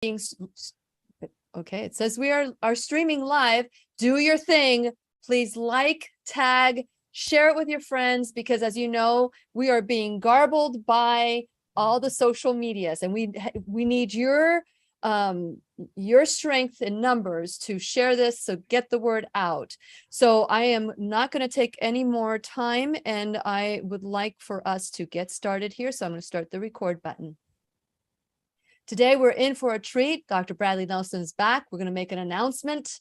being okay. It says we are streaming live. Do your thing. Please like, tag, share it with your friends, because as you know, we are being garbled by all the social medias, and we need your strength in numbers to share this, so get the word out. So I am not going to take any more time, and I would like for us to get started here. So I'm going to start the record button. Today we're in for a treat. Dr. Bradley Nelson is back. We're going to make an announcement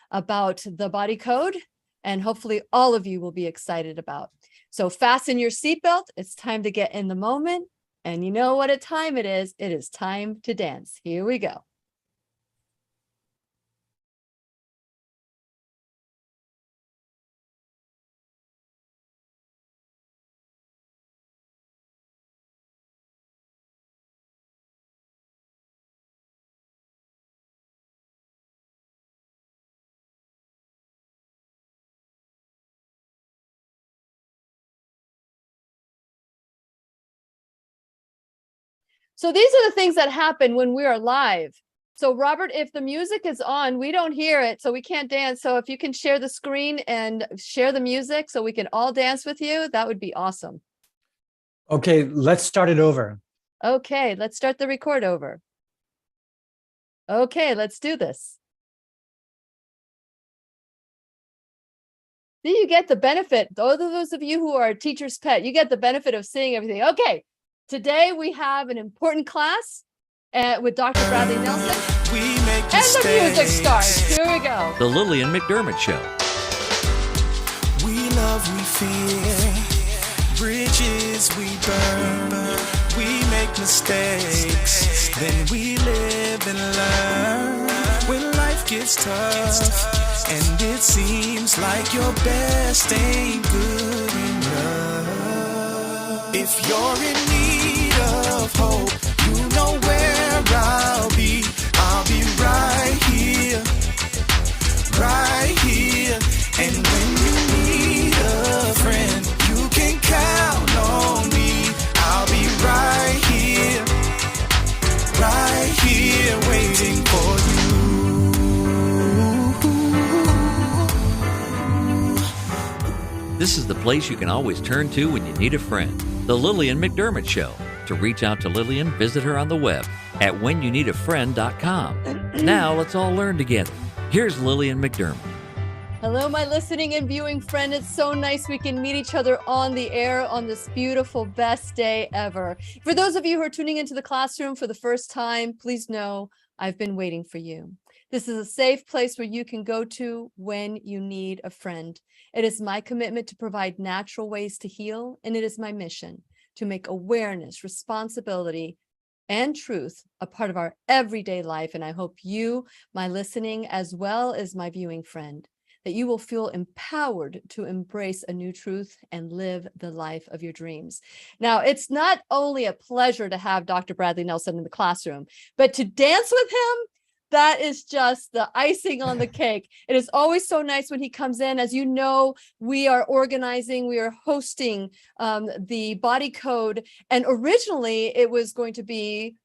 about the body code, and hopefully all of you will be excited about. So fasten your seatbelt. It's time to get in the moment. And you know what time it is. It is time to dance. Here we go. So these are the things that happen when we are live. So Robert, if the music is on, we don't hear it, so we can't dance. So if you can share the screen and share the music so we can all dance with you, that would be awesome. Okay, let's start it over. Okay, let's start the record over. Okay, let's do this. See, you get the benefit. Those of you who are a teacher's pet, you get the benefit of seeing everything. Okay. Today we have an important class with Dr. Bradley Nelson, and the music starts. Here we go. The Lillian McDermott Show. We love, we fear, bridges we burn, we make mistakes, then we live and learn. When life gets tough, and it seems like your best ain't good enough. If you're in need of hope, you know where I'll be right here, right here. And when you need a friend, you can count on me. I'll be right here, waiting for you. This is the place you can always turn to when you need a friend. The Lillian McDermott Show. To reach out to Lillian, visit her on the web at whenyouneedafriend.com. Now let's all learn together. Here's Lillian McDermott. Hello, my listening and viewing friend. It's so nice we can meet each other on the air on this beautiful, best day ever. For those of you who are tuning into the classroom for the first time, please know I've been waiting for you. This is a safe place where you can go to when you need a friend. It is my commitment to provide natural ways to heal, and it is my mission to make awareness, responsibility, and truth a part of our everyday life. And I hope you, my listening, as well as my viewing friend, that you will feel empowered to embrace a new truth and live the life of your dreams. Now, it's not only a pleasure to have Dr. Bradley Nelson in the classroom, but to dance with him, that is just the icing on the cake. It is always so nice when he comes in. As you know, we are hosting the body code. And originally it was going to be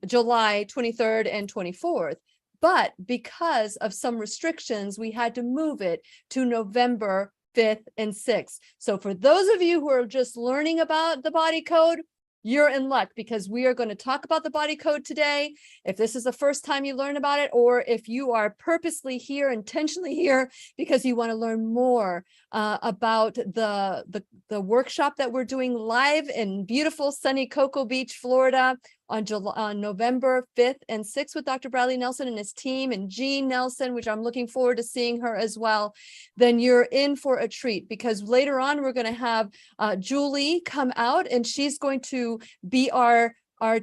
July 23rd and 24th. But because of some restrictions, we had to move it to November 5th and 6th. So for those of you who are just learning about the body code, you're in luck, because we are going to talk about the body code today. If this is the first time you learn about it, or if you are purposely here, intentionally here, because you want to learn more about the workshop that we're doing live in beautiful sunny Cocoa Beach, Florida, on November 5th and 6th with Dr. Bradley Nelson and his team, and Jean Nelson, which I'm looking forward to seeing her as well, then you're in for a treat, because later on we're going to have Julie come out, and she's going to be our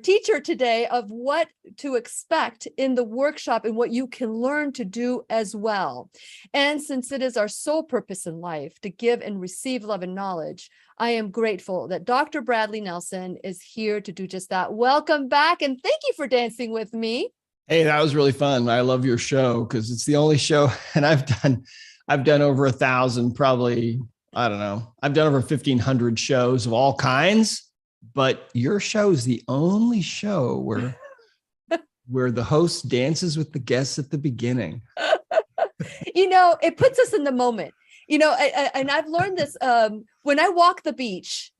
teacher today of what to expect in the workshop and what you can learn to do as well. And since it is our sole purpose in life to give and receive love and knowledge, I am grateful that Dr. Bradley Nelson is here to do just that. Welcome back, and thank you for dancing with me. Hey, that was really fun. I love your show because it's the only show, and I've done over 1,000, probably, I don't know. I've done over 1,500 shows of all kinds, but your show is the only show where where the host dances with the guests at the beginning. It puts us in the moment, and I've learned this when I walk the beach.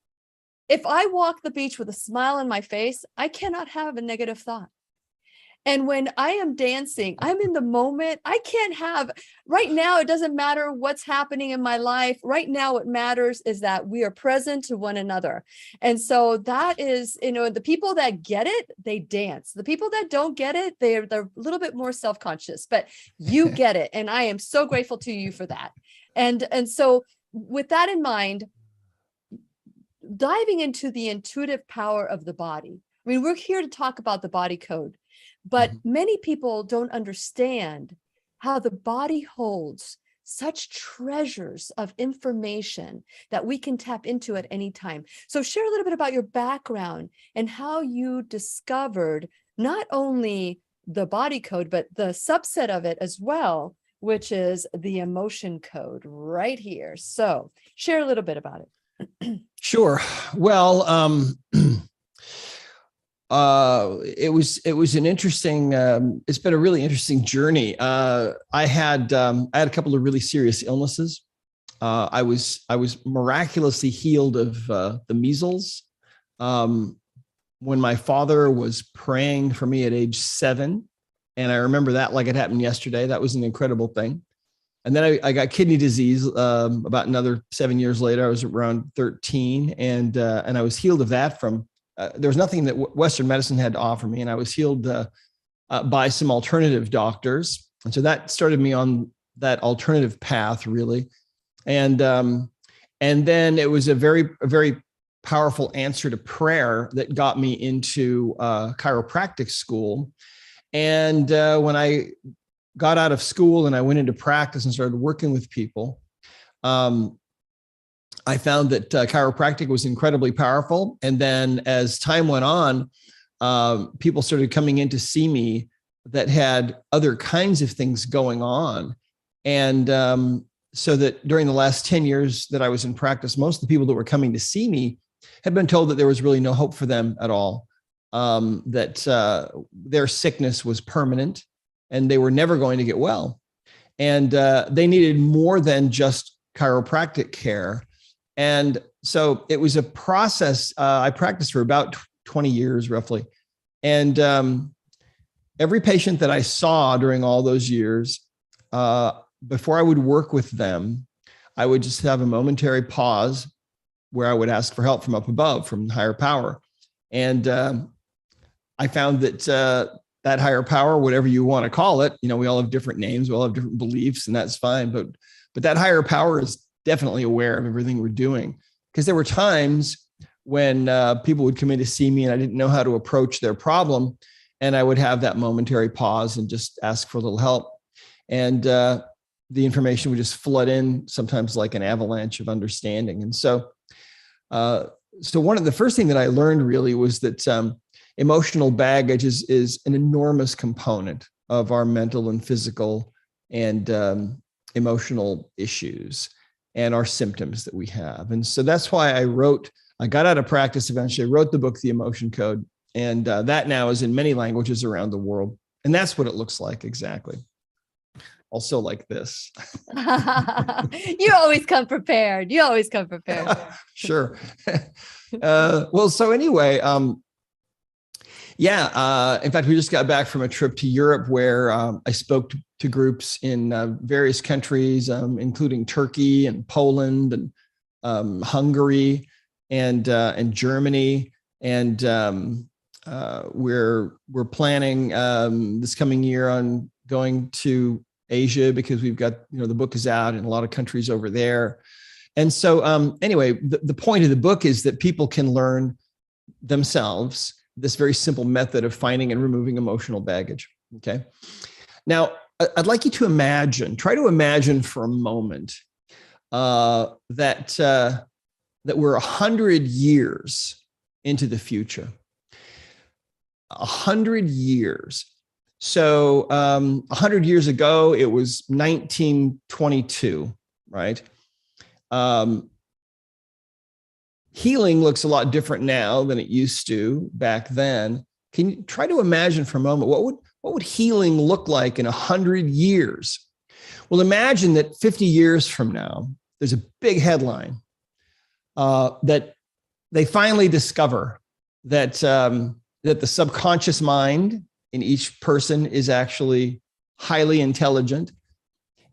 If I walk the beach with a smile on my face, I cannot have a negative thought. And when I am dancing, I'm in the moment. I can't have right now. It doesn't matter what's happening in my life right now. What matters is that we are present to one another. And so that is, the people that get it, they dance. The people that don't get it, they're a little bit more self-conscious, but you get it. And I am so grateful to you for that. And so with that in mind, diving into the intuitive power of the body. I mean, we're here to talk about the body code. But many people don't understand how the body holds such treasures of information that we can tap into at any time. So share a little bit about your background and how you discovered not only the body code, but the subset of it as well, which is the emotion code right here. So share a little bit about it. Sure. Well, it was an interesting, it's been a really interesting journey. I had a couple of really serious illnesses. I was miraculously healed of the measles. When my father was praying for me at age 7, and I remember that like it happened yesterday. That was an incredible thing. And then I got kidney disease about another 7 years later. I was around 13, and I was healed of that from. There was nothing that Western medicine had to offer me, and I was healed by some alternative doctors, and so that started me on that alternative path, really. And then it was a very powerful answer to prayer that got me into chiropractic school. And when I got out of school and I went into practice and started working with people, I found that chiropractic was incredibly powerful. And then as time went on, people started coming in to see me that had other kinds of things going on. And so that during the last 10 years that I was in practice, most of the people that were coming to see me had been told that there was really no hope for them at all, that their sickness was permanent and they were never going to get well. And they needed more than just chiropractic care. And so it was a process. I practiced for about 20 years, roughly. And every patient that I saw during all those years, before I would work with them, I would just have a momentary pause where I would ask for help from up above, from higher power. And I found that that higher power, whatever you want to call it, we all have different names, we all have different beliefs, and that's fine. But that higher power is definitely aware of everything we're doing. Because there were times when people would come in to see me and I didn't know how to approach their problem. And I would have that momentary pause and just ask for a little help. And the information would just flood in, sometimes like an avalanche of understanding. And so one of the first thing that I learned really was that emotional baggage is an enormous component of our mental and physical and emotional issues and our symptoms that we have. And so that's why I got out of practice eventually, wrote the book, The Emotion Code. And that now is in many languages around the world. And that's what it looks like exactly. Also like this. You always come prepared. Sure. Well, so anyway, in fact, we just got back from a trip to Europe where I spoke to groups in various countries, including Turkey and Poland and Hungary and Germany. And we're planning this coming year on going to Asia because we've got, the book is out in a lot of countries over there. And so anyway, the point of the book is that people can learn themselves this very simple method of finding and removing emotional baggage. Okay. Now, I'd like you to try to imagine for a moment that we're 100 years into the future. 100 years. So 100 years ago, it was 1922, right? Healing looks a lot different now than it used to back then. Can you try to imagine for a moment, what would healing look like in 100 years? Well, imagine that 50 years from now, there's a big headline that they finally discover that the subconscious mind in each person is actually highly intelligent.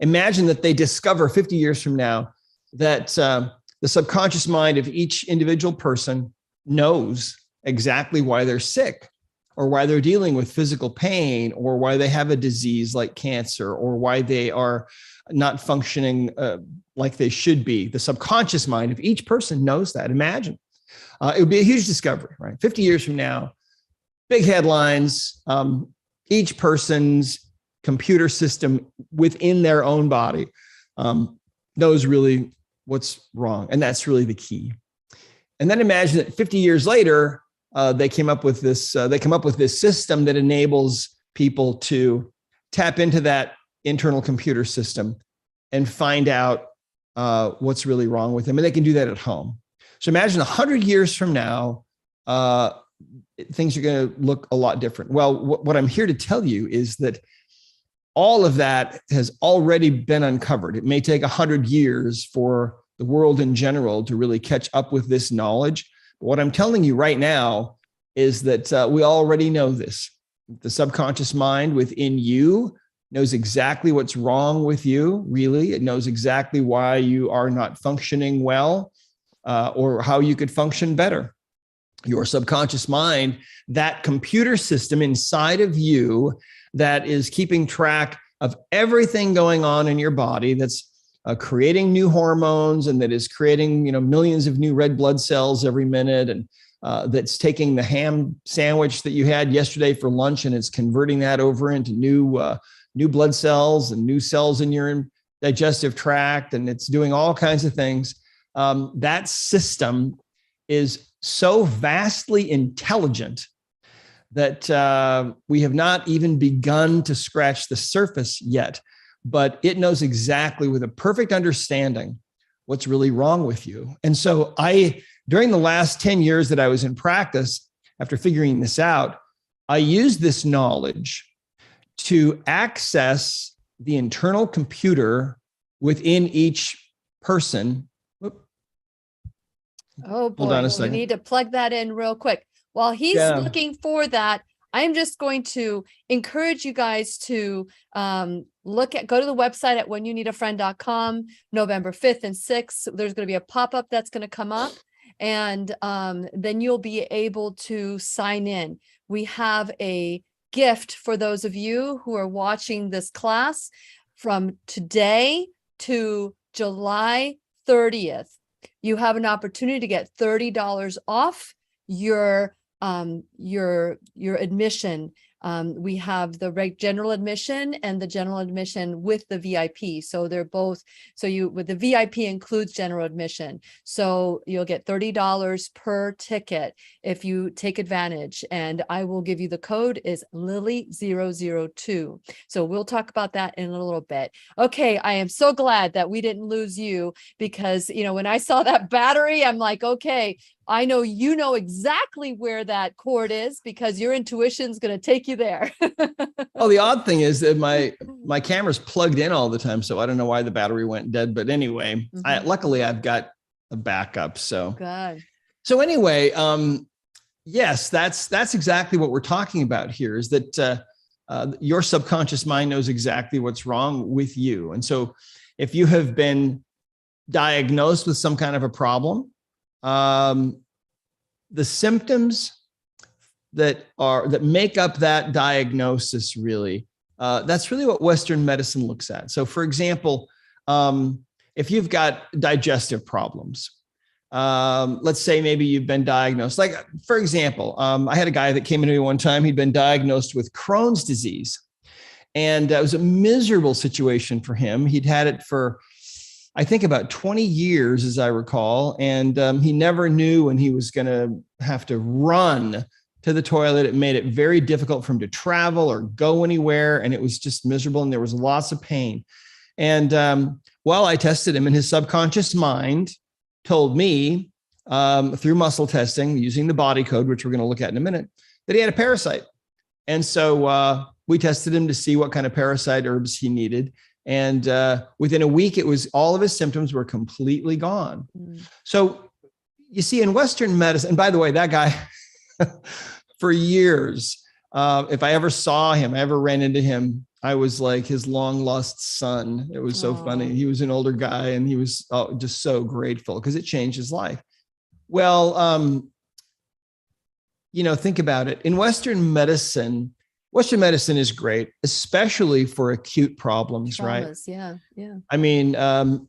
Imagine that they discover 50 years from now that the subconscious mind of each individual person knows exactly why they're sick, or why they're dealing with physical pain, or why they have a disease like cancer, or why they are not functioning like they should be. The subconscious mind of each person knows that. Imagine. It would be a huge discovery, right? 50 years from now, big headlines, each person's computer system within their own body knows really what's wrong. And that's really the key. And then imagine that 50 years later, they come up with this system that enables people to tap into that internal computer system and find out what's really wrong with them. And they can do that at home. So imagine 100 years from now, things are going to look a lot different. Well, what I'm here to tell you is that all of that has already been uncovered. It may take 100 years for the world in general to really catch up with this knowledge. But what I'm telling you right now is that we already know this. The subconscious mind within you knows exactly what's wrong with you, really. It knows exactly why you are not functioning well, or how you could function better. Your subconscious mind, that computer system inside of you that is keeping track of everything going on in your body, that's creating new hormones, and that is creating, millions of new red blood cells every minute, and that's taking the ham sandwich that you had yesterday for lunch, and it's converting that over into new blood cells and new cells in your digestive tract, and it's doing all kinds of things. That system is so vastly intelligent that we have not even begun to scratch the surface yet, but it knows exactly, with a perfect understanding, what's really wrong with you. And so during the last 10 years that I was in practice, after figuring this out, I used this knowledge to access the internal computer within each person. Oh boy, Hold on a second. we need to plug that in real quick. While he's looking for that, I'm just going to encourage you guys to go to the website at whenyouneedafriend.com, November 5th and 6th. There's going to be a pop-up that's going to come up, and then you'll be able to sign in. We have a gift for those of you who are watching this class from today to July 30th. You have an opportunity to get $30 off your admission. We have the general admission and the general admission with the VIP. So they're both, with the VIP includes general admission. So you'll get $30 per ticket if you take advantage. And I will give you the code is Lily002. So we'll talk about that in a little bit. Okay. I am so glad that we didn't lose you, because, when I saw that battery, I'm like, okay, I know you know exactly where that cord is, because your intuition's going to take you there. Oh, the odd thing is that my camera's plugged in all the time, so I don't know why the battery went dead. But anyway, luckily I've got a backup. So good. So anyway, yes, that's exactly what we're talking about here. Is that your subconscious mind knows exactly what's wrong with you, and so if you have been diagnosed with some kind of a problem, the symptoms that make up that diagnosis, really, that's really what Western medicine looks at. So for example, if you've got digestive problems, let's say maybe you've been diagnosed, like, for example, I had a guy that came into me one time, he'd been diagnosed with Crohn's disease, and it was a miserable situation for him. He'd had it for, I think, about 20 years, as I recall. And he never knew when he was going to have to run to the toilet. It made it very difficult for him to travel or go anywhere. And it was just miserable. And there was lots of pain. And I tested him, and his subconscious mind told me through muscle testing, using the body code, which we're going to look at in a minute, that he had a parasite. And so we tested him to see what kind of parasite herbs he needed. And within a week, all of his symptoms were completely gone. So you see, in Western medicine, and by the way, that guy for years, if I ever saw him, I ever ran into him, I was like his long lost son. It was so funny. He was an older guy and he was just so grateful because it changed his life. Well, think about it. In Western medicine is great, especially for acute problems, right? Yeah. I mean,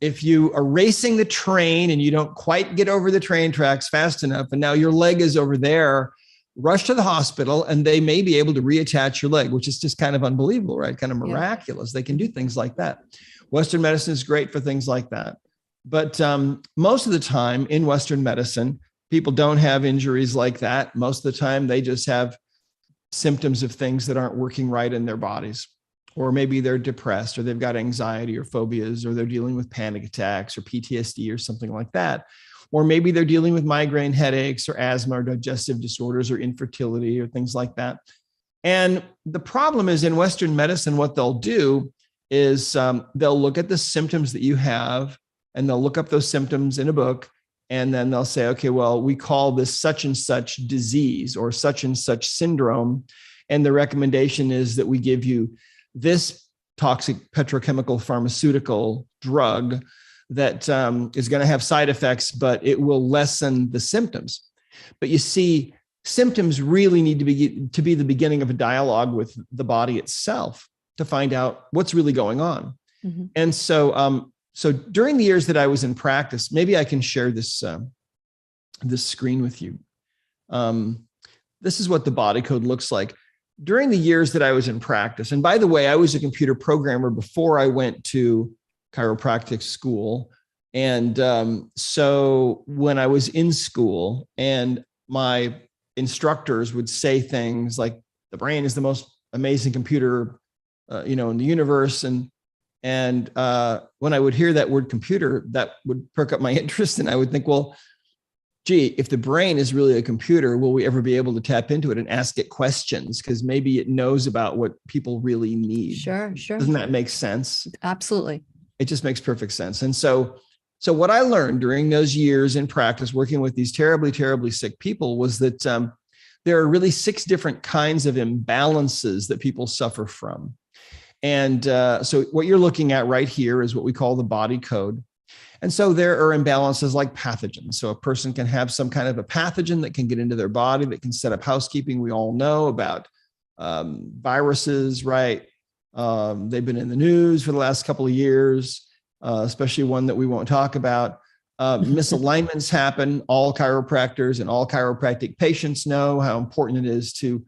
if you are racing the train and you don't quite get over the train tracks fast enough, and now your leg is over there, rush to the hospital and they may be able to reattach your leg, which is just kind of unbelievable, right? Kind of miraculous. They can do things like that. Western medicine is great for things like that. But most of the time in Western medicine, people don't have injuries like that. Most of the time, they just have symptoms of things that aren't working right in their bodies. Or maybe they're depressed, or they've got anxiety or phobias, or they're dealing with panic attacks or PTSD or something like that. Or maybe they're dealing with migraine headaches or asthma or digestive disorders or infertility or things like that. And the problem is, in Western medicine, what they'll do is they'll look at the symptoms that you have and they'll look up those symptoms in a book. And then they'll say, okay, well, we call this such and such disease or such and such syndrome. And the recommendation is that we give you this toxic petrochemical pharmaceutical drug that is going to have side effects, but it will lessen the symptoms. But you see, symptoms really need to be the beginning of a dialogue with the body itself to find out what's really going on. Mm-hmm. And so during the years that I was in practice, maybe I can share this screen with you. This is what the body code looks like. During the years that I was in practice, and by the way, I was a computer programmer before I went to chiropractic school. And so when I was in school and my instructors would say things like, the brain is the most amazing computer, in the universe. And when I would hear that word computer, that would perk up my interest. And I would think, well, gee, if the brain is really a computer, will we ever be able to tap into it and ask it questions? Because maybe it knows about what people really need. Sure. Doesn't that make sense? Absolutely. It just makes perfect sense. And so what I learned during those years in practice, working with these terribly, terribly sick people, was that there are really 6 different kinds of imbalances that people suffer from. And so what you're looking at right here is what we call the body code. And so there are imbalances like pathogens. So a person can have some kind of a pathogen that can get into their body, that can set up housekeeping. We all know about viruses, right? They've been in the news for the last couple of years, especially one that we won't talk about. Misalignments happen. All chiropractors and all chiropractic patients know how important it is to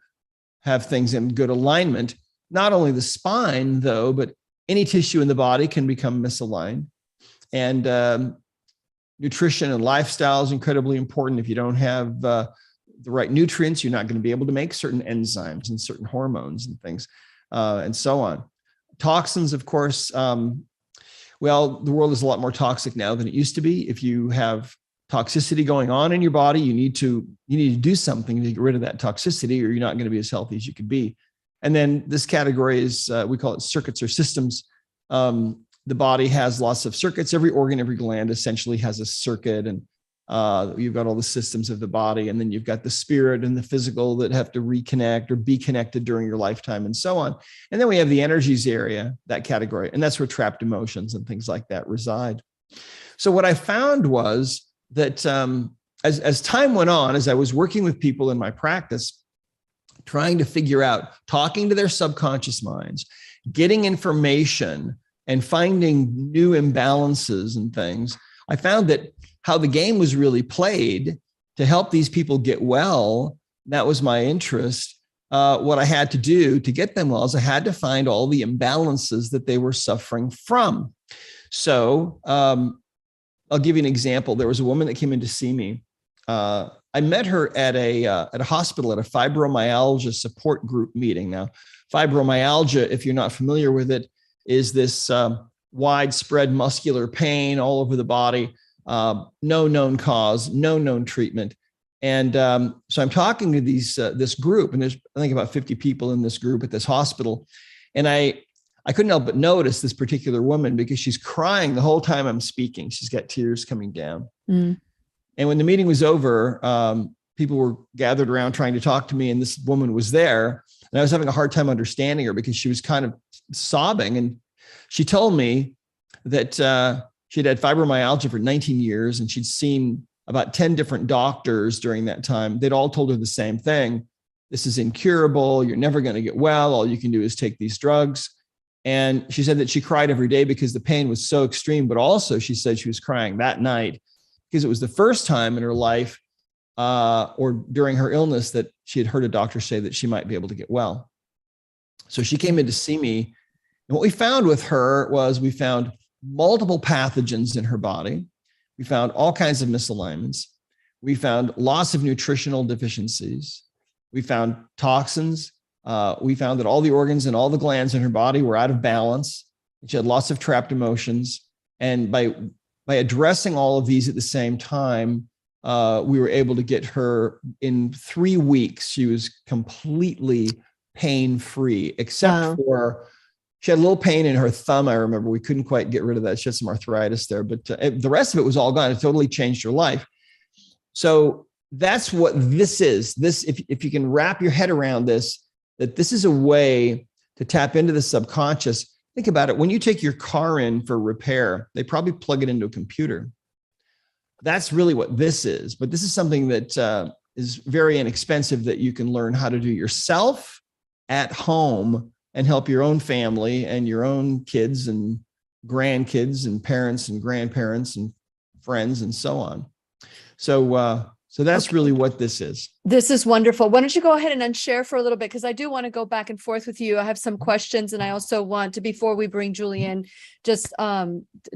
have things in good alignment. Not only the spine, though, but any tissue in the body can become misaligned. And nutrition and lifestyle is incredibly important. If you don't have the right nutrients, you're not going to be able to make certain enzymes and certain hormones and things, and so on. Toxins, of course. Well, the world is a lot more toxic now than it used to be. If you have toxicity going on in your body, you need to do something to get rid of that toxicity, or you're not going to be as healthy as you could be. And then this category is, we call it circuits or systems. The body has lots of circuits. Every organ, every gland essentially has a circuit, and you've got all the systems of the body. And then you've got the spirit and the physical that have to reconnect or be connected during your lifetime, and so on. And then we have the energies area, that category. And that's where trapped emotions and things like that reside. So what I found was that as time went on, as I was working with people in my practice, trying to figure out, talking to their subconscious minds, getting information and finding new imbalances and things, I found that how the game was really played to help these people get well, that was my interest. What I had to do to get them well is I had to find all the imbalances that they were suffering from. So I'll give you an example. There was a woman that came in to see me. I met her at a hospital at a fibromyalgia support group meeting. Now, fibromyalgia, if you're not familiar with it, is this widespread muscular pain all over the body, no known cause, no known treatment. And so I'm talking to this group, and there's, I think, about 50 people in this group at this hospital. And I couldn't help but notice this particular woman because she's crying the whole time I'm speaking. She's got tears coming down. Mm. And when the meeting was over, people were gathered around trying to talk to me, and this woman was there. And I was having a hard time understanding her because she was kind of sobbing. And she told me that she'd had fibromyalgia for 19 years, and she'd seen about 10 different doctors during that time. They'd all told her the same thing. This is incurable. You're never going to get well. All you can do is take these drugs. And she said that she cried every day because the pain was so extreme. But also she said she was crying that night because it was the first time in her life or during her illness that she had heard a doctor say that she might be able to get well. So she came in to see me. And what we found with her was we found multiple pathogens in her body. We found all kinds of misalignments. We found loss of nutritional deficiencies. We found toxins. We found that all the organs and all the glands in her body were out of balance. She had lots of trapped emotions. And by addressing all of these at the same time, we were able to get her in 3 weeks. She was completely pain-free, except for she had a little pain in her thumb. I remember we couldn't quite get rid of that. She had some arthritis there, but the rest of it was all gone. It totally changed her life. So that's what this is. This, if you can wrap your head around this, that this is a way to tap into the subconscious. Think about it. When you take your car in for repair, they probably plug it into a computer. That's really what this is. But this is something that is very inexpensive that you can learn how to do yourself at home and help your own family and your own kids and grandkids and parents and grandparents and friends and so on. So that's really what this is. This is wonderful. Why don't you go ahead and unshare for a little bit? Because I do want to go back and forth with you. I have some questions, and I also want to, before we bring Julie in, just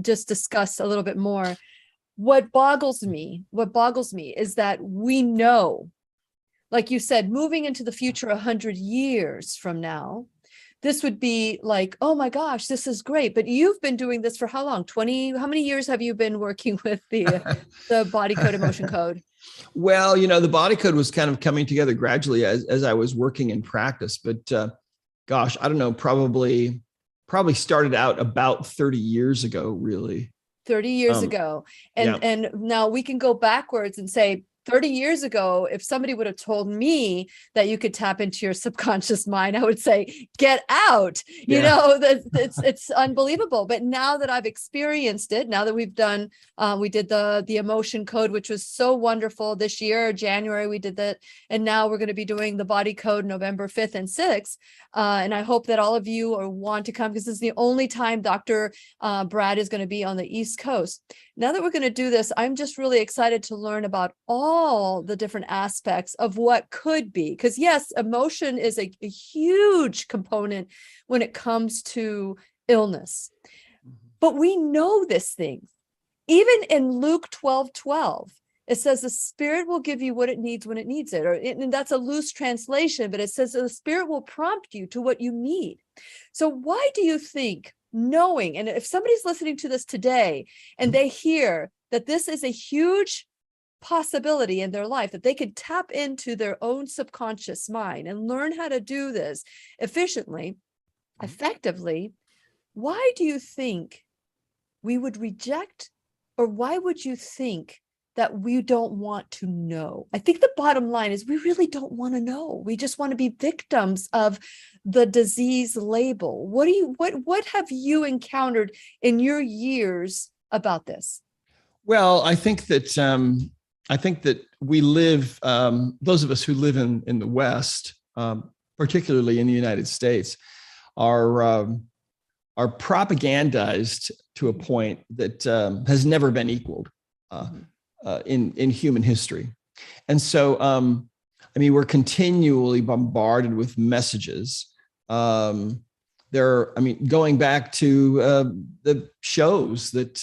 discuss a little bit more. What boggles me is that we know, like you said, moving into the future 100 years from now, this would be like, oh my gosh, this is great. But you've been doing this for how long? 20, how many years have you been working with the body code, emotion code? Well, the body code was kind of coming together gradually as I was working in practice. But gosh, I don't know, probably started out about 30 years ago, really. 30 years ago. And now we can go backwards and say, 30 years ago, if somebody would have told me that you could tap into your subconscious mind, I would say, get out. It's unbelievable. But now that I've experienced it, now that we've done, we did the emotion code, which was so wonderful this year, January, we did that. And now we're going to be doing the body code November 5th and 6th. And I hope that all of you want to come, because this is the only time Dr. Brad is going to be on the East Coast. Now that we're going to do this, I'm just really excited to learn about all the different aspects of what could be. Because yes, emotion is a huge component when it comes to illness. But we know this thing. Even in Luke 12:12, it says the Spirit will give you what it needs when it needs it. And that's a loose translation, but it says the Spirit will prompt you to what you need. So why do you think, knowing, and if somebody's listening to this today and they hear that this is a huge possibility in their life, that they could tap into their own subconscious mind and learn how to do this efficiently, effectively, why do you think we would reject, or why would you think that we don't want to know? I think the bottom line is we really don't want to know. We just want to be victims of the disease label. What have you encountered in your years about this? Well, I think that we live, those of us who live in the West, particularly in the United States, are propagandized to a point that has never been equaled in human history. And so, we're continually bombarded with messages. Going back to the shows that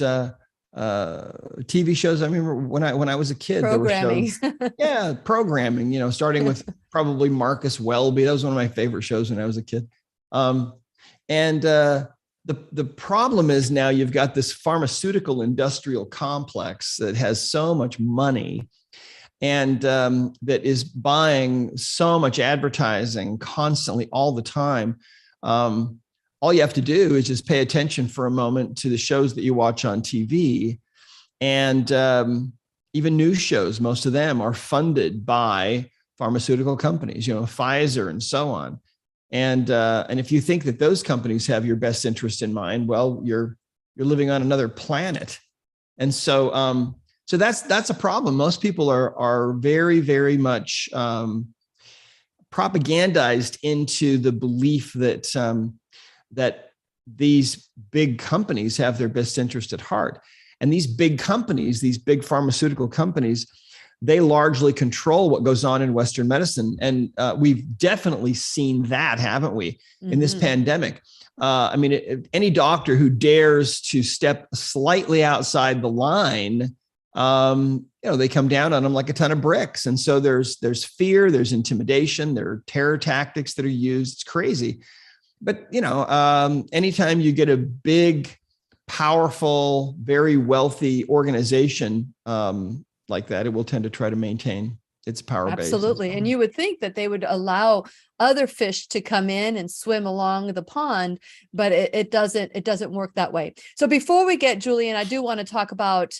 TV shows. I remember when I was a kid, programming. There were shows, programming, starting with probably Marcus Welby. That was one of my favorite shows when I was a kid. The problem is now you've got this pharmaceutical industrial complex that has so much money, and that is buying so much advertising constantly all the time. All you have to do is just pay attention for a moment to the shows that you watch on TV, and even news shows. Most of them are funded by pharmaceutical companies, Pfizer and so on. And if you think that those companies have your best interest in mind, well, you're living on another planet. And so that's a problem. Most people are very, very much propagandized into the belief that these big companies have their best interest at heart. And these big companies, these big pharmaceutical companies, they largely control what goes on in Western medicine. And we've definitely seen that, haven't we, in this pandemic? Any doctor who dares to step slightly outside the line, they come down on them like a ton of bricks. And so there's fear, there's intimidation, there are terror tactics that are used. It's crazy. But, anytime you get a big, powerful, very wealthy organization like that, it will tend to try to maintain its power base. Absolutely. And you would think that they would allow other fish to come in and swim along the pond, but it doesn't work that way. So before we get, Julian, I do want to talk about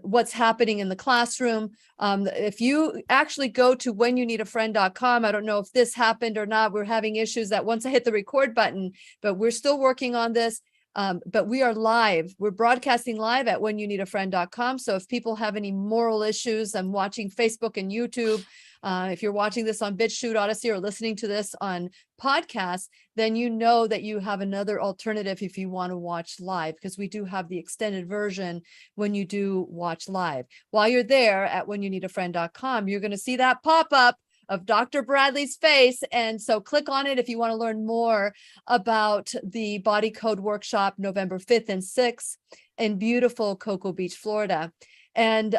what's happening in the classroom. If you actually go to whenyouneedafriend.com, I don't know if this happened or not. We're having issues that once I hit the record button, but we're still working on this. But we are live. We're broadcasting live at whenyouneedafriend.com. So if people have any moral issues, I'm watching Facebook and YouTube. If you're watching this on BitChute, Odyssey, or listening to this on podcast, then you know that you have another alternative if you want to watch live, because we do have the extended version when you do watch live. While you're there at whenyouneedafriend.com, you're going to see that pop up of Dr. Bradley's face. And so click on it if you want to learn more about the Body Code Workshop, November 5th and 6th in beautiful Cocoa Beach, Florida. And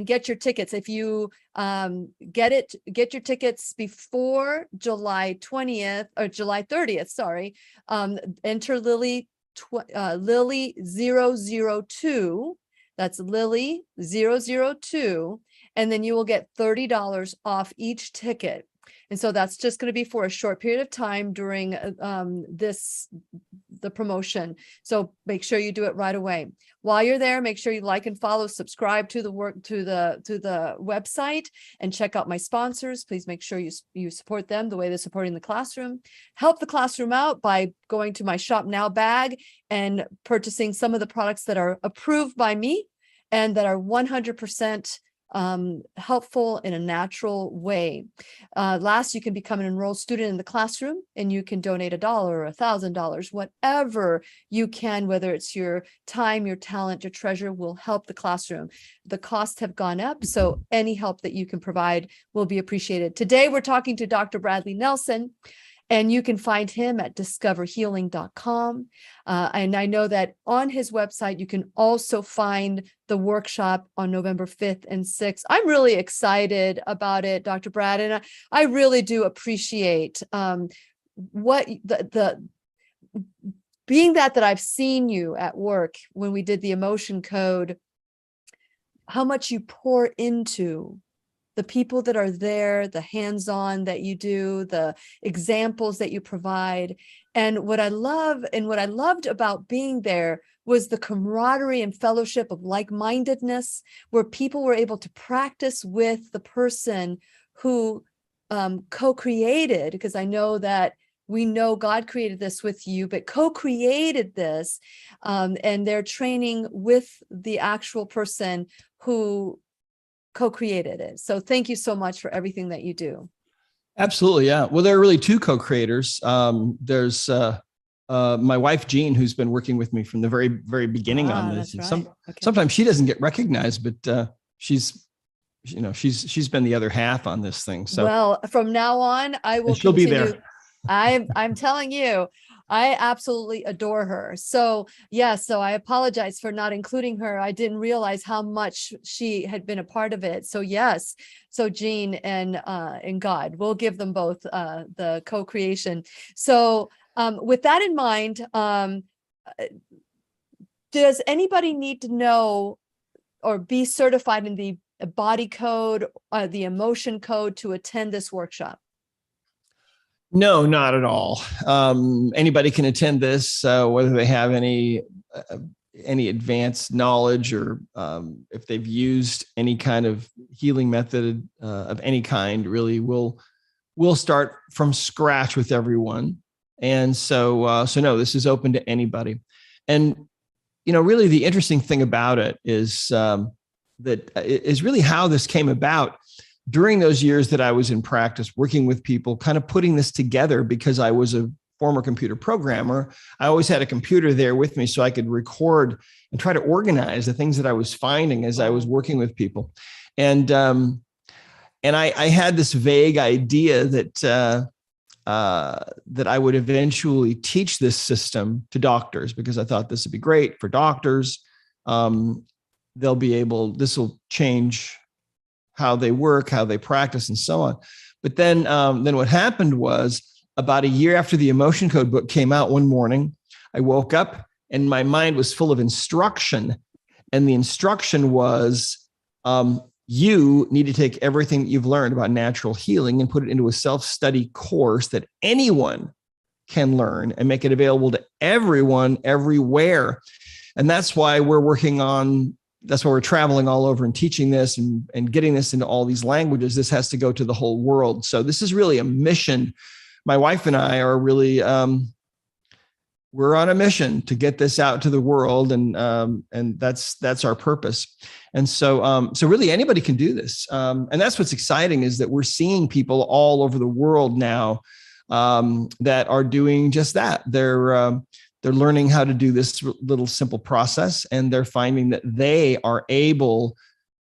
get your tickets. If you get your tickets before July 20th or July 30th, sorry, enter Lily 002. That's Lily 002. And then you will get $30 off each ticket. And so that's just going to be for a short period of time during the promotion. So make sure you do it right away. While you're there, make sure you like and follow, subscribe to the website, and check out my sponsors. Please make sure you support them the way they're supporting the classroom. Help the classroom out by going to my Shop Now bag and purchasing some of the products that are approved by me and that are 100% helpful in a natural way. Last, you can become an enrolled student in the classroom, and you can donate $1 or $1,000, whatever you can, whether it's your time, your talent, your treasure, will help the classroom. The costs have gone up, so any help that you can provide will be appreciated. Today, we're talking to Dr. Bradley Nelson, and you can find him at discoverhealing.com. And I know that on his website, you can also find the workshop on November 5th and 6th. I'm really excited about it, Dr. Brad, and I really do appreciate what the being that I've seen you at work when we did the emotion code, how much you pour into the people that are there, the hands-on that you do, the examples that you provide. And what I love and what I loved about being there was the camaraderie and fellowship of like-mindedness, where people were able to practice with the person who co-created, because I know that we know God created this with you, but co-created this, and they're training with the actual person who co-created it. So thank you so much for everything that you do. Absolutely. Yeah. Well, there are really two co-creators. There's my wife, Jean, who's been working with me from the very, very beginning on this. That's And right. Okay. sometimes she doesn't get recognized, but she's been the other half on this thing. So well, from now on, I will she'll be continue. there. I'm telling you, I absolutely adore her. So yeah, so I apologize for not including her. I didn't realize how much she had been a part of it. So yes, so Jean and God, we'll give them both the co-creation. So with that in mind, does anybody need to know or be certified in the a body code, the emotion code to attend this workshop? No, not at all. Anybody can attend this, whether they have any advanced knowledge or if they've used any kind of healing method of any kind. Really, we'll start from scratch with everyone. And so no, this is open to anybody. And really, the interesting thing about it is that is really how this came about. During those years that I was in practice, working with people, kind of putting this together, because I was a former computer programmer, I always had a computer there with me so I could record and try to organize the things that I was finding as I was working with people. And I had this vague idea that I would eventually teach this system to doctors, because I thought this would be great for doctors. This will change how they work, how they practice, and so on. But then what happened was, about a year after the Emotion Code book came out, one morning, I woke up and my mind was full of instruction. And the instruction was, you need to take everything that you've learned about natural healing and put it into a self-study course that anyone can learn and make it available to everyone, everywhere. And that's why we're traveling all over and teaching this and getting this into all these languages. This has to go to the whole world. So this is really a mission. My wife and I are really, we're on a mission to get this out to the world. And that's our purpose. And so really anybody can do this. And that's what's exciting, is that we're seeing people all over the world now that are doing just that. They're learning how to do this little simple process, and they're finding that they are able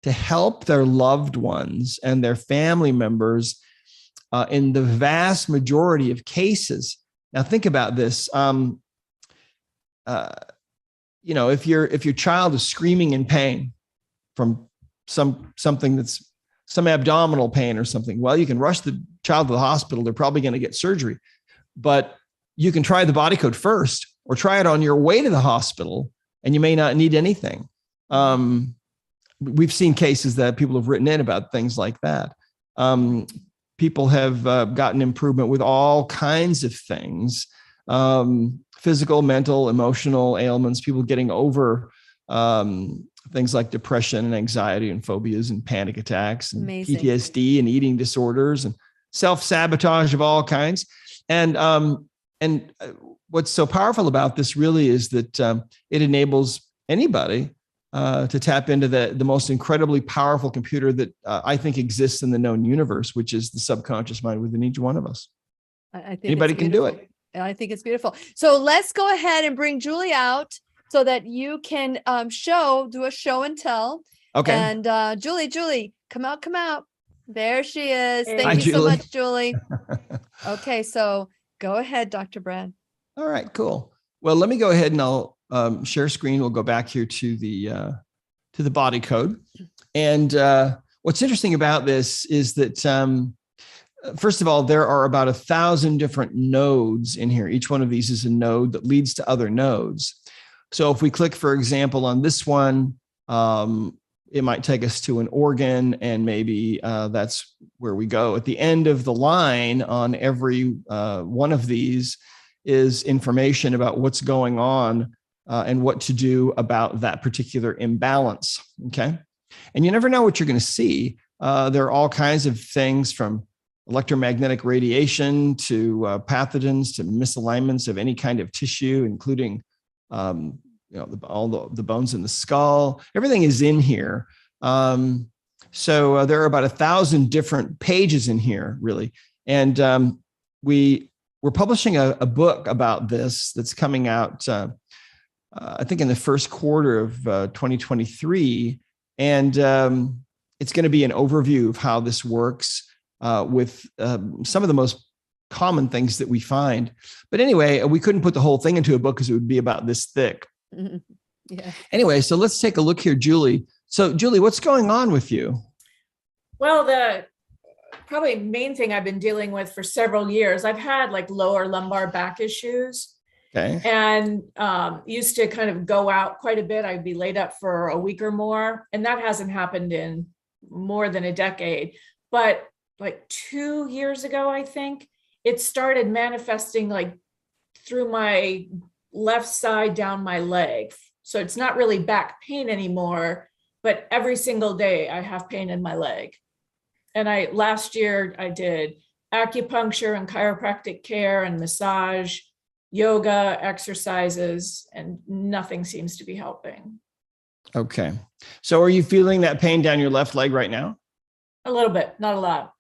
to help their loved ones and their family members in the vast majority of cases. Now, think about this. If your child is screaming in pain from something that's some abdominal pain or something, well, you can rush the child to the hospital. They're probably going to get surgery, but you can try the body code first, or try it on your way to the hospital, and you may not need anything. We've seen cases that people have written in about things like that. People have gotten improvement with all kinds of things, physical, mental, emotional ailments, people getting over things like depression and anxiety and phobias and panic attacks and Amazing. PTSD and eating disorders and self-sabotage of all kinds. And what's so powerful about this really is that it enables anybody to tap into the most incredibly powerful computer that I think exists in the known universe, which is the subconscious mind within each one of us. I think Anybody can do it. I think it's beautiful. So let's go ahead and bring Julie out so that you can do a show and tell. Okay. And Julie, come out. There she is. Thank Hi, you Julie. so much, Julie. Okay, so go ahead, Dr. Brad. All right, cool. Well, let me go ahead and I'll share screen. We'll go back here to the body code. And what's interesting about this is that, first of all, there are about 1,000 different nodes in here. Each one of these is a node that leads to other nodes. So if we click, for example, on this one, it might take us to an organ, and maybe that's where we go. At the end of the line on every one of these is information about what's going on and what to do about that particular imbalance. Okay. And you never know what you're going to see. There are all kinds of things, from electromagnetic radiation to pathogens to misalignments of any kind of tissue, including all the bones in the skull. Everything is in here. So there are about 1,000 different pages in here, really. And we're publishing a book about this that's coming out, I think, in the first quarter of 2023. And it's going to be an overview of how this works with some of the most common things that we find. But anyway, we couldn't put the whole thing into a book because it would be about this thick. Yeah. Anyway, so let's take a look here, Julie. So Julie, what's going on with you? Well, the probably main thing I've been dealing with for several years, I've had like lower lumbar back issues. Okay. And used to kind of go out quite a bit. I'd be laid up for a week or more. And that hasn't happened in more than a decade. But like 2 years ago, I think, it started manifesting like through my left side down my leg. So it's not really back pain anymore, but every single day I have pain in my leg. And last year I did acupuncture and chiropractic care and massage, yoga, exercises, and nothing seems to be helping. Okay. So are you feeling that pain down your left leg right now? A little bit, not a lot.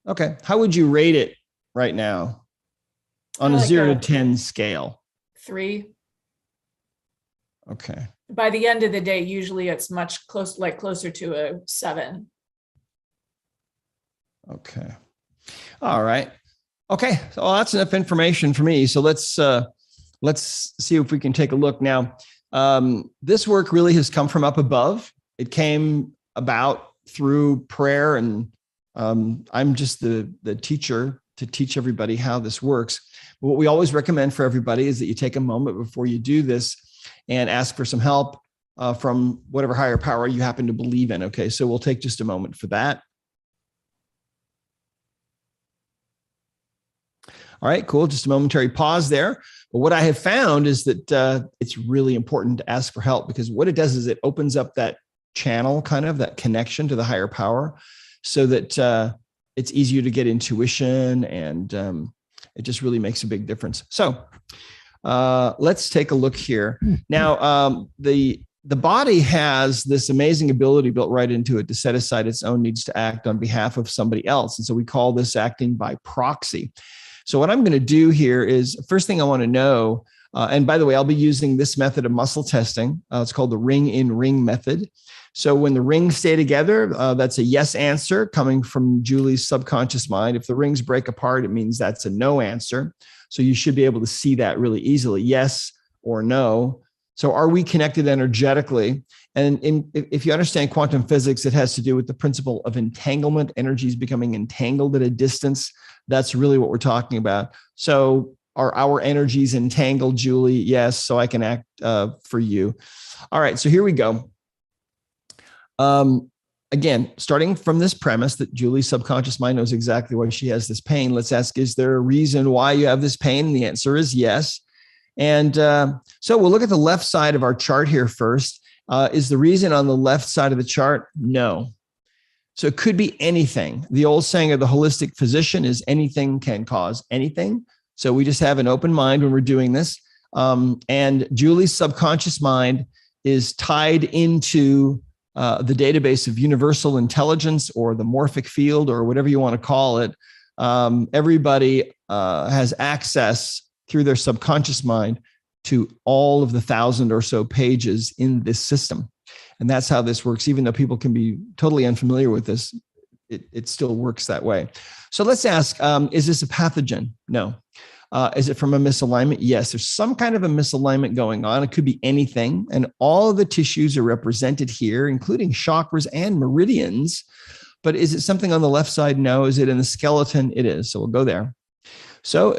Okay. How would you rate it right now on a Like 0 to 10 scale? 3. Okay. By the end of the day, usually it's much closer to a 7. Okay. All right. Okay. So that's enough information for me. So let's see if we can take a look now. This work really has come from up above. It came about through prayer, and I'm just the teacher to teach everybody how this works. But what we always recommend for everybody is that you take a moment before you do this and ask for some help from whatever higher power you happen to believe in. Okay. So we'll take just a moment for that. All right, cool. Just a momentary pause there. But what I have found is that it's really important to ask for help, because what it does is it opens up that channel, kind of that connection to the higher power, so that it's easier to get intuition, and it just really makes a big difference. So let's take a look here. Now, the body has this amazing ability built right into it to set aside its own needs to act on behalf of somebody else. And so we call this acting by proxy. So what I'm going to do here is, first thing I want to know, and by the way, I'll be using this method of muscle testing. It's called the ring in ring method. So when the rings stay together, that's a yes answer coming from Julie's subconscious mind. If the rings break apart, it means that's a no answer. So you should be able to see that really easily, yes or no. So are we connected energetically? And if you understand quantum physics, it has to do with the principle of entanglement, energies becoming entangled at a distance. That's really what we're talking about. So are our energies entangled, Julie? Yes. So I can act for you. All right. So here we go. Again, starting from this premise that Julie's subconscious mind knows exactly why she has this pain, let's ask, is there a reason why you have this pain? And the answer is yes. And so we'll look at the left side of our chart here first. Is the reason on the left side of the chart? No. So it could be anything. The old saying of the holistic physician is anything can cause anything. So we just have an open mind when we're doing this. And Julie's subconscious mind is tied into the database of universal intelligence, or the morphic field, or whatever you want to call it. Everybody has access through their subconscious mind to all of the 1,000 or so pages in this system. And that's how this works. Even though people can be totally unfamiliar with this, it still works that way. So let's ask, is this a pathogen? No. Is it from a misalignment? Yes, there's some kind of a misalignment going on. It could be anything. And all of the tissues are represented here, including chakras and meridians. But is it something on the left side? No. Is it in the skeleton? It is. So we'll go there. So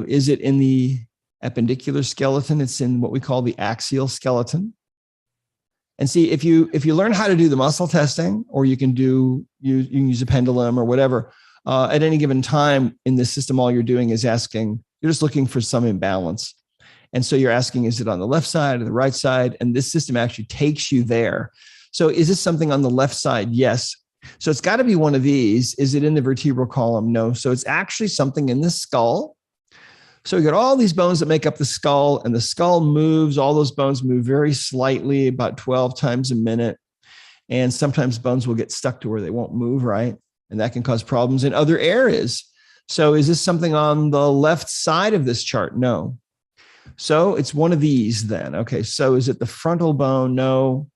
is it in the appendicular skeleton? It's in what we call the axial skeleton. And see, if you learn how to do the muscle testing, or you can use a pendulum or whatever, at any given time in this system, all you're doing is asking, you're just looking for some imbalance. And so you're asking, is it on the left side or the right side? And this system actually takes you there. So is this something on the left side? Yes. So it's got to be one of these. Is it in the vertebral column? No. So it's actually something in the skull. So we got all these bones that make up the skull, and the skull moves. All those bones move very slightly, about 12 times a minute. And sometimes bones will get stuck to where they won't move, right? And that can cause problems in other areas. So is this something on the left side of this chart? No. So it's one of these then. Okay. So is it the frontal bone? No.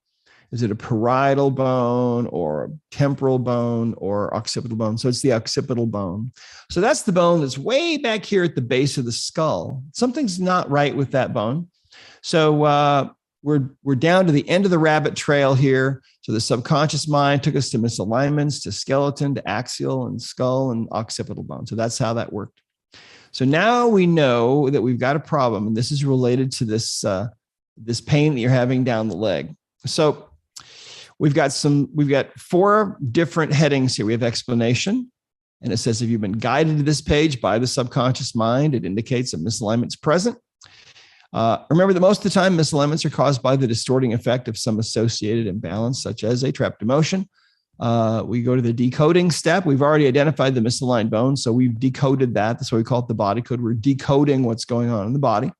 Is it a parietal bone, or temporal bone, or occipital bone? So it's the occipital bone. So that's the bone that's way back here at the base of the skull. Something's not right with that bone. So we're down to the end of the rabbit trail here. So the subconscious mind took us to misalignments, to skeleton, to axial, and skull, and occipital bone. So that's how that worked. So now we know that we've got a problem, and this is related to this pain that you're having down the leg. So we've got 4 different headings here. We have explanation, and it says, if you've been guided to this page by the subconscious mind, it indicates a misalignment is present. Remember that most of the time, misalignments are caused by the distorting effect of some associated imbalance, such as a trapped emotion. We go to the decoding step. We've already identified the misaligned bone, so we've decoded that. That's why we call it the body code. We're decoding what's going on in the body.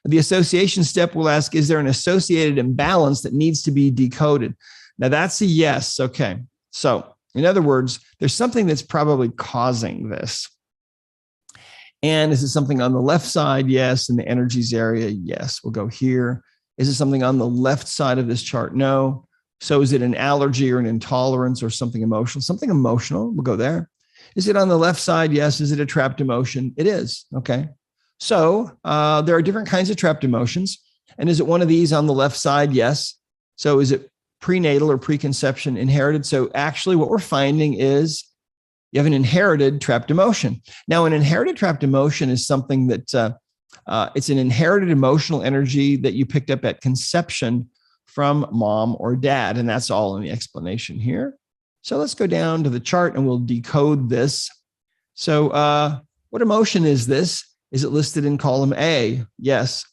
The association step will ask, is there an associated imbalance that needs to be decoded? Now, that's a yes. Okay. So, in other words, there's something that's probably causing this. And is it something on the left side? Yes. In the energies area? Yes. We'll go here. Is it something on the left side of this chart? No. So is it an allergy or an intolerance or something emotional? Something emotional. We'll go there. Is it on the left side? Yes. Is it a trapped emotion? It is. Okay. So there are different kinds of trapped emotions. And is it one of these on the left side? Yes. So is it prenatal or preconception inherited? So actually what we're finding is you have an inherited trapped emotion. Now, an inherited trapped emotion is something that it's an inherited emotional energy that you picked up at conception from mom or dad. And that's all in the explanation here. So let's go down to the chart and we'll decode this. So what emotion is this? Is it listed in column A? Yes.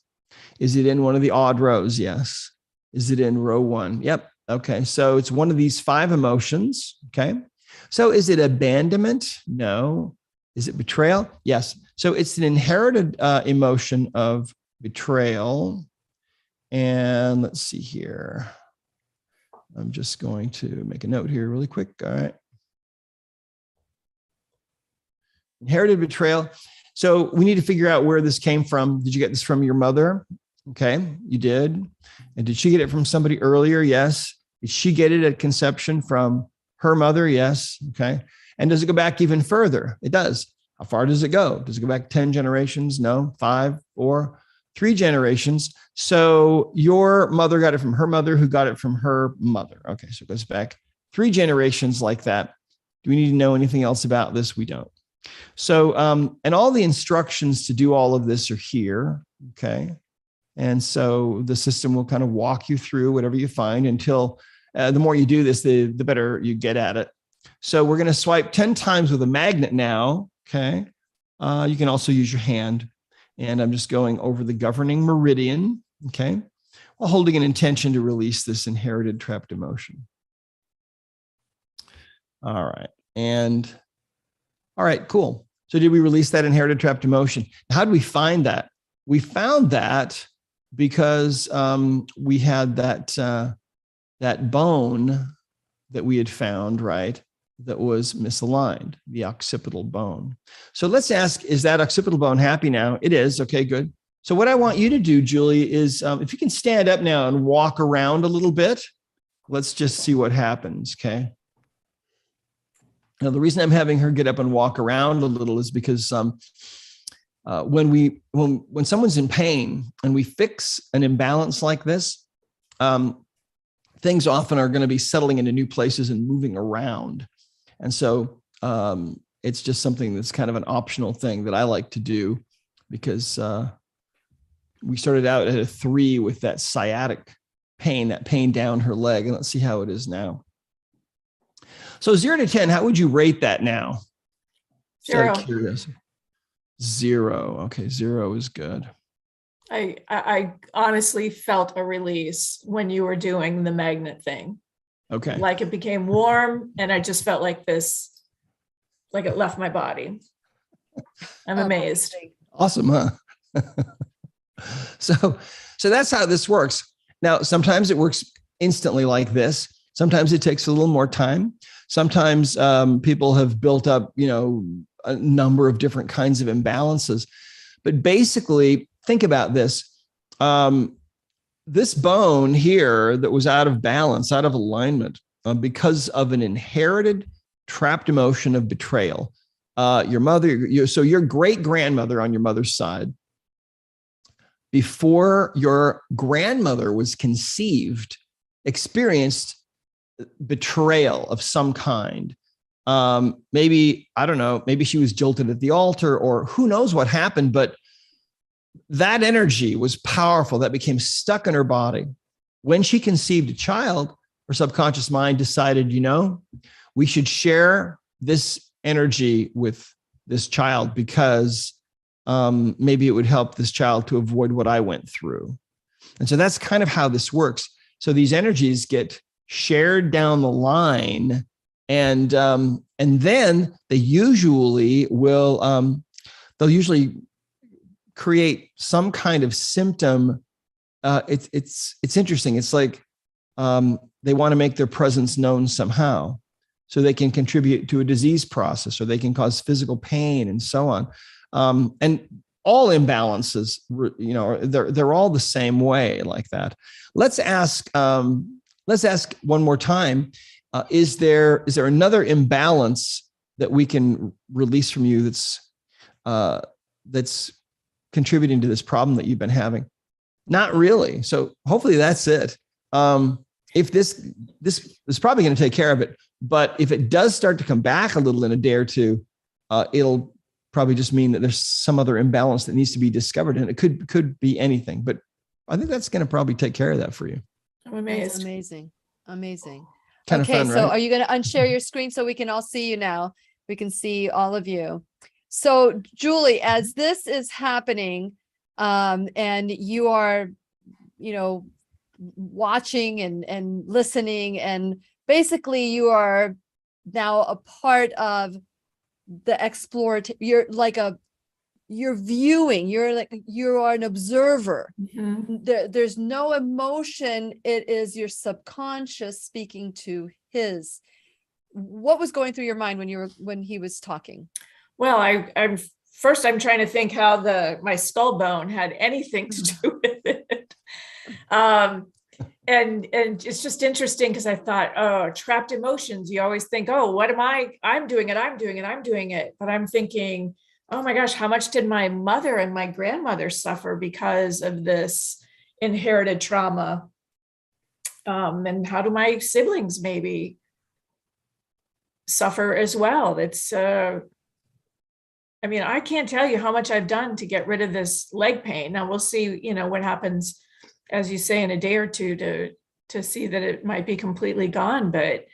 Is it in one of the odd rows? Yes. Is it in row 1? Yep. Okay. So it's one of these 5 emotions. Okay. So is it abandonment? No. Is it betrayal? Yes. So it's an inherited emotion of betrayal. And let's see here. I'm just going to make a note here really quick. All right. Inherited betrayal. So we need to figure out where this came from. Did you get this from your mother? Okay, you did. And did she get it from somebody earlier? Yes. Did she get it at conception from her mother? Yes. Okay. And does it go back even further? It does. How far does it go? Does it go back 10 generations? No. 5, 4, 3 generations. So your mother got it from her mother, who got it from her mother. Okay. So it goes back 3 generations like that. Do we need to know anything else about this? We don't. So, and all the instructions to do all of this are here. Okay. And so the system will kind of walk you through whatever you find until the more you do this, the better you get at it. So we're going to swipe 10 times with a magnet now. Okay. You can also use your hand. And I'm just going over the governing meridian. Okay. While holding an intention to release this inherited trapped emotion. All right. And all right, cool. So did we release that inherited trapped emotion? How did we find that? We found that because we had that bone that we had found, right, that was misaligned, the occipital bone. So let's ask, is that occipital bone happy now? It is. Okay, good. So what I want you to do, Julie, is if you can stand up now and walk around a little bit, let's just see what happens, okay? Now, the reason I'm having her get up and walk around a little is because when someone's in pain and we fix an imbalance like this, things often are going to be settling into new places and moving around. And so it's just something that's kind of an optional thing that I like to do because we started out at a 3 with that sciatic pain, that pain down her leg. And let's see how it is now. So 0 to 10, how would you rate that now? 0. 0. Okay, 0 is good. I honestly felt a release when you were doing the magnet thing. Okay. Like it became warm and I just felt like this, like it left my body. I'm amazed. Awesome, huh? So that's how this works. Now, sometimes it works instantly like this. Sometimes it takes a little more time. Sometimes people have built up, a number of different kinds of imbalances. But basically, think about this. This bone here that was out of balance, out of alignment, because of an inherited trapped emotion of betrayal. Your mother, so your great-grandmother on your mother's side, before your grandmother was conceived, experienced betrayal of some kind. Maybe, I don't know, maybe she was jilted at the altar or who knows what happened, but that energy was powerful. That became stuck in her body. When she conceived a child, her subconscious mind decided, we should share this energy with this child because maybe it would help this child to avoid what I went through. And so that's kind of how this works. So these energies get shared down the line, and then they usually will they'll usually create some kind of symptom. It's interesting. It's like they want to make their presence known somehow, so they can contribute to a disease process, or they can cause physical pain and so on. And all imbalances, they're all the same way like that. Let's ask one more time. Is there another imbalance that we can release from you that's contributing to this problem that you've been having? Not really. So hopefully that's it. If this is probably going to take care of it, but if it does start to come back a little in a day or two, it'll probably just mean that there's some other imbalance that needs to be discovered, and it could be anything. But I think that's going to probably take care of that for you. I'm amazed. Amazing. Kind of fun, so right? are you going to unshare your screen so we can all see you now? We can see all of you. So Julie, as this is happening, and you are, watching and listening, and basically you are now a part of the you're viewing, you are an observer. There's no emotion. It is your subconscious speaking to his. What was going through your mind when he was talking? Well, I'm trying to think how my skull bone had anything to do with it. And it's just interesting because I thought, oh, trapped emotions. You always think, oh, what am I'm doing it. But I'm thinking, oh my gosh, how much did my mother and my grandmother suffer because of this inherited trauma? And how do my siblings maybe suffer as well? I can't tell you how much I've done to get rid of this leg pain. Now we'll see, what happens, as you say, in a day or two to see that it might be completely gone. But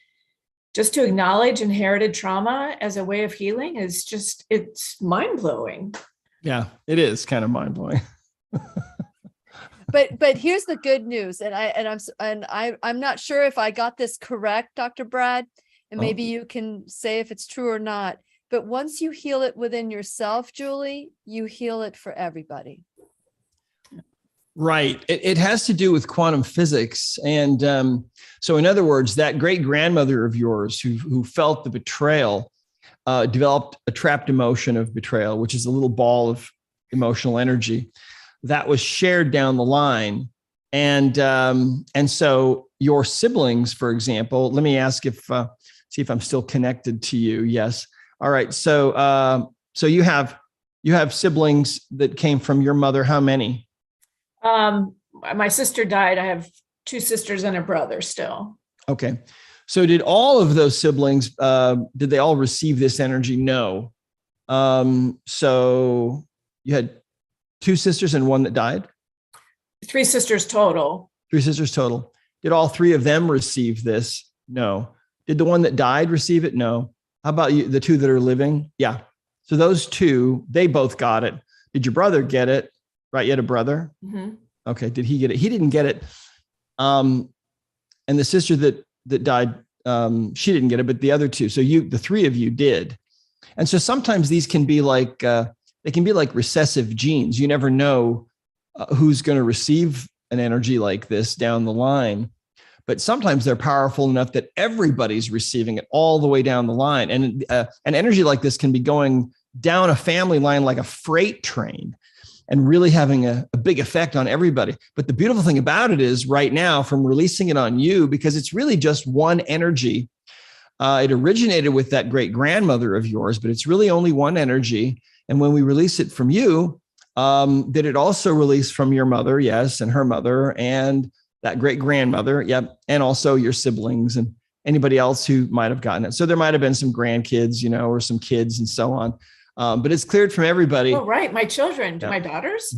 just to acknowledge inherited trauma as a way of healing is it's mind-blowing. Yeah, it is kind of mind-blowing. But here's the good news, I'm not sure if I got this correct, Dr. Brad, and maybe you can say if it's true or not. But once you heal it within yourself, Julie, you heal it for everybody. Right. It has to do with quantum physics. And so in other words, that great grandmother of yours who felt the betrayal developed a trapped emotion of betrayal, which is a little ball of emotional energy that was shared down the line. And so your siblings, for example, let me ask see if I'm still connected to you. Yes. All right. So you have siblings that came from your mother. How many? My sister died. I have 2 sisters and a brother still. Okay. So did all of those siblings, did they all receive this energy? No. So you had 2 sisters and one that died? 3 sisters total. 3 sisters total. Did all 3 of them receive this? No. Did the one that died receive it? No. How about you, the 2 that are living? Yeah. So those 2, they both got it. Did your brother get it? Right. You had a brother. Mm-hmm. Okay. Did he get it? He didn't get it. And the sister that died, she didn't get it, but the other 2. So the 3 of you did. And so sometimes these can be like, they can be like recessive genes. You never know who's going to receive an energy like this down the line. But sometimes they're powerful enough that everybody's receiving it all the way down the line. And an energy like this can be going down a family line like a freight train and really having a big effect on everybody. But the beautiful thing about it is right now, from releasing it on you, because it's really just one energy. It originated with that great grandmother of yours, but it's really only one energy. And when we release it from you, did it also release from your mother? Yes. And her mother and that great grandmother. Yep. And also your siblings and anybody else who might have gotten it. So there might have been some grandkids, or some kids and so on. But it's cleared from everybody. Oh, right. My children, my daughters.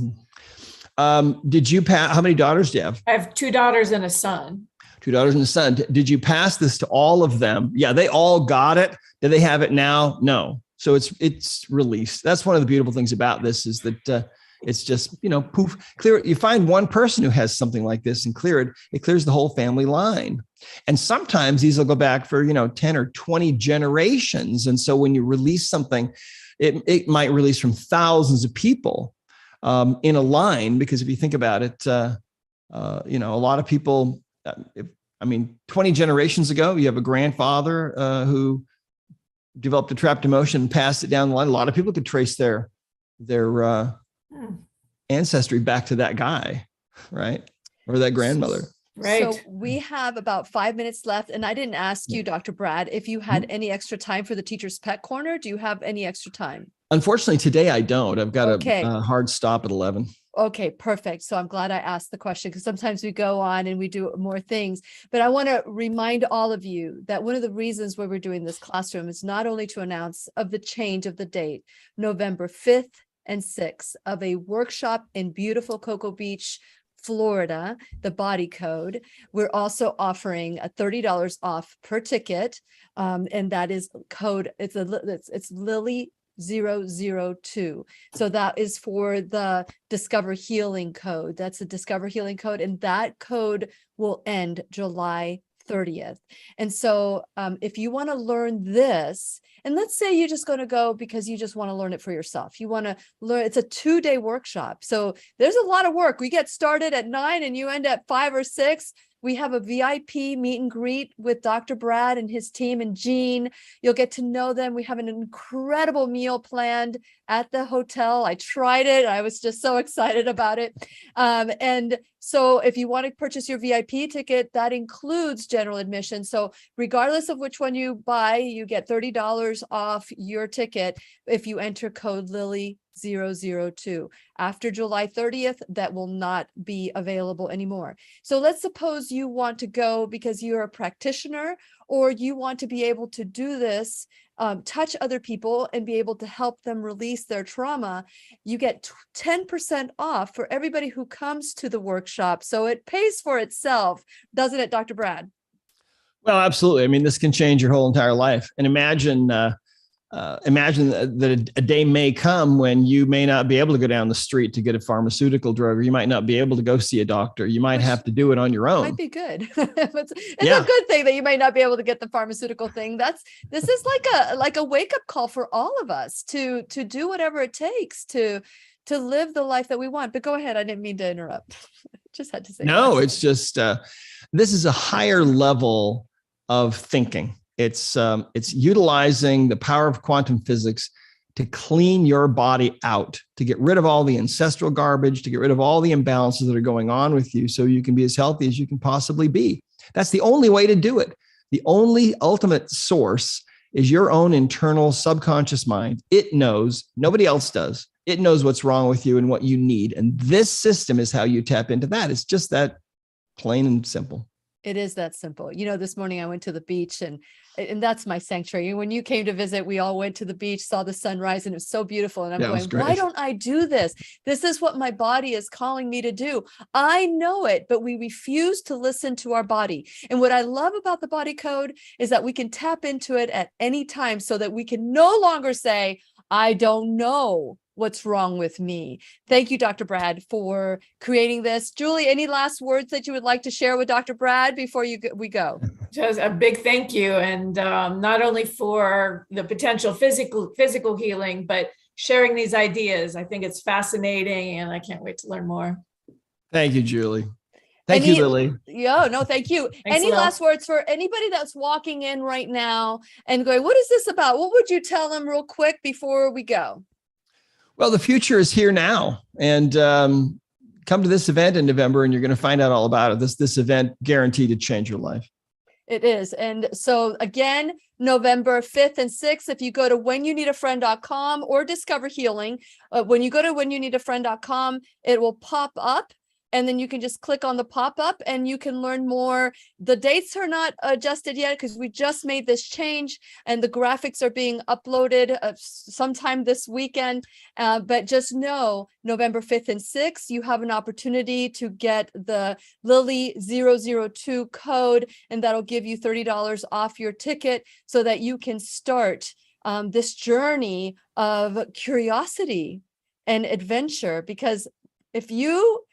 Did you pass? How many daughters do you have? I have 2 daughters and a son. 2 daughters and a son. Did you pass this to all of them? Yeah, they all got it. Do they have it now? No. So it's released. That's one of the beautiful things about this is that it's just, poof, clear. You find one person who has something like this and clear it. It clears the whole family line. And sometimes these will go back for, 10 or 20 generations. And so when you release something, it might release from thousands of people in a line, because if you think about it, a lot of people, 20 generations ago, you have a grandfather who developed a trapped emotion and passed it down the line. A lot of people could trace their ancestry back to that guy, right? Or that grandmother. Right. So we have about 5 minutes left. And I didn't ask you, Dr. Brad, if you had any extra time for the Teacher's Pet Corner. Do you have any extra time? Unfortunately, today I don't. I've got a hard stop at 11. Okay, perfect. So I'm glad I asked the question, because sometimes we go on and we do more things. But I want to remind all of you that one of the reasons why we're doing this classroom is not only to announce of the change of the date, November 5th and 6th, of a workshop in beautiful Cocoa Beach, Florida, the Body Code. We're also offering a $30 off per ticket. And that is code, it's Lily 002. So that is for the Discover Healing code. That's the Discover Healing code. And that code will end July 30th. And so if you want to learn this, and let's say you're just going to go because you just want to learn it for yourself. You want to learn, it's a 2-day workshop. So there's a lot of work. We get started at 9 and you end at 5 or 6. We have a VIP meet and greet with Dr. Brad and his team and Jean. You'll get to know them. We have an incredible meal planned at the hotel. I tried it. I was just so excited about it. And so if you want to purchase your VIP ticket, that includes general admission. So regardless of which one you buy, you get $30 off your ticket if you enter code Lily 002. After July 30th, that will not be available anymore. So let's suppose you want to go because you're a practitioner, or you want to be able to do this, touch other people and be able to help them release their trauma. You get 10% off for everybody who comes to the workshop. So it pays for itself, doesn't it, Dr. Brad? Well, absolutely. I mean, this can change your whole entire life. And imagine that a day may come when you may not be able to go down the street to get a pharmaceutical drug, or you might not be able to go see a doctor. You might have to do it on your own. Might be good. It's a good thing that you might not be able to get the pharmaceutical thing. This is like a wake up call for all of us to do whatever it takes to live the life that we want. But go ahead. I didn't mean to interrupt. Just had to say. No, it's just this is a higher level of thinking. It's utilizing the power of quantum physics to clean your body out, to get rid of all the ancestral garbage, to get rid of all the imbalances that are going on with you so you can be as healthy as you can possibly be. That's the only way to do it. The only ultimate source is your own internal subconscious mind. It knows, nobody else does. It knows what's wrong with you and what you need. And this system is how you tap into that. It's just that plain and simple. It is that simple. This morning I went to the beach and that's my sanctuary. When you came to visit, we all went to the beach, saw the sunrise, and it was so beautiful. And I'm going, why don't I do this? This is what my body is calling me to do. I know it, but we refuse to listen to our body. And what I love about the body code is that we can tap into it at any time so that we can no longer say, I don't know what's wrong with me. Thank you, Dr. Brad, for creating this. Julie, any last words that you would like to share with Dr. Brad before we go? Just a big thank you. And not only for the potential physical healing, but sharing these ideas. I think it's fascinating and I can't wait to learn more. Thank you, Julie. Thank you, Lily. No, thank you. Thanks, Any last words for anybody that's walking in right now and going, what is this about? What would you tell them real quick before we go? Well, the future is here now, and come to this event in November, and you're going to find out all about it. This event guaranteed to change your life. It is. And so again, November 5th and 6th, if you go to whenyouneedafriend.com or Discover Healing, when you go to whenyouneedafriend.com, it will pop up and then you can just click on the pop-up and you can learn more. The dates are not adjusted yet because we just made this change, and the graphics are being uploaded sometime this weekend. But just know November 5th and 6th, you have an opportunity to get the Lily 002 code, and that'll give you $30 off your ticket so that you can start this journey of curiosity and adventure. Because if you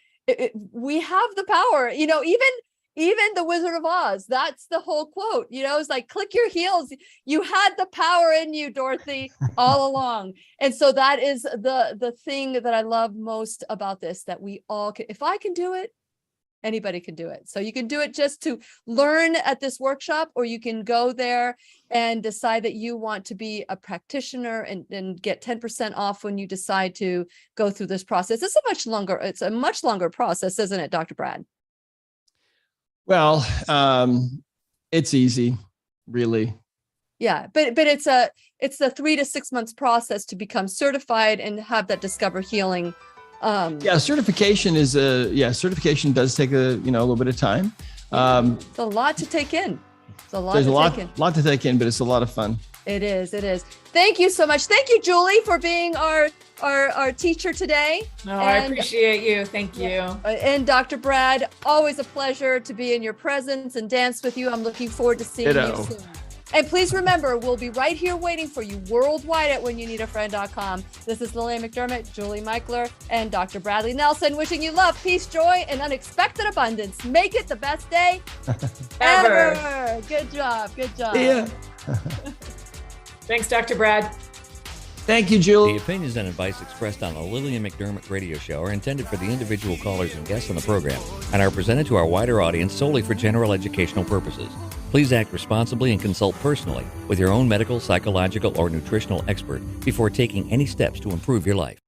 we have the power, even the Wizard of Oz, that's the whole quote, it's like, click your heels. You had the power in you, Dorothy, all along. And so that is the thing that I love most about this, that we all can, if I can do it, anybody can do it. So you can do it just to learn at this workshop, or you can go there and decide that you want to be a practitioner and get 10% off when you decide to go through this process. It's a much longer process, isn't it, Dr. Brad? Well, it's easy, really. Yeah, but it's the 3 to 6 months process to become certified and have that Discover Healing. Certification certification does take a little bit of time. It's a lot to take in. There's a lot to take in, but it's a lot of fun. It is. Thank you so much. Thank you, Julie, for being our teacher today. No, I appreciate you. Thank you. And Dr. Brad, always a pleasure to be in your presence and dance with you. I'm looking forward to seeing you soon. And please remember, we'll be right here waiting for you worldwide at whenyouneedafriend.com. This is Lillian McDermott, Julie Michler, and Dr. Bradley Nelson, wishing you love, peace, joy, and unexpected abundance. Make it the best day ever. Good job. Yeah. Thanks, Dr. Brad. Thank you, Julie. The opinions and advice expressed on the Lillian McDermott radio show are intended for the individual callers and guests on the program and are presented to our wider audience solely for general educational purposes. Please act responsibly and consult personally with your own medical, psychological, or nutritional expert before taking any steps to improve your life.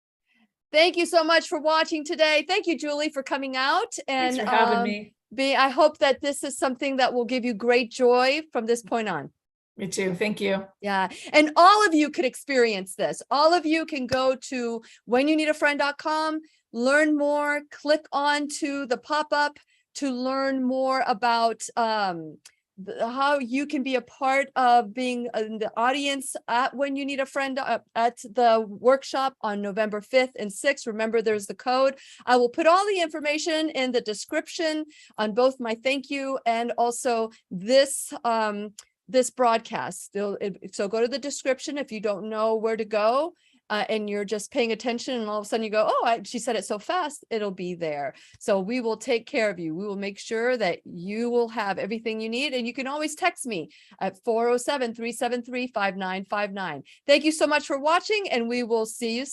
Thank you so much for watching today. Thank you, Julie, for coming out. And Thanks for having me. I hope that this is something that will give you great joy from this point on. Me too. Thank you. Yeah. And all of you could experience this. All of you can go to whenyouneedafriend.com, learn more, click on to the pop-up to learn more about how you can be a part of being in the audience at When You Need a Friend at the workshop on November 5th and 6th. Remember, there's the code. I will put all the information in the description on both my thank you and also this broadcast. So go to the description if you don't know where to go. And you're just paying attention, and all of a sudden you go, she said it so fast, it'll be there. So we will take care of you. We will make sure that you will have everything you need. And you can always text me at 407-373-5959. Thank you so much for watching, and we will see you soon.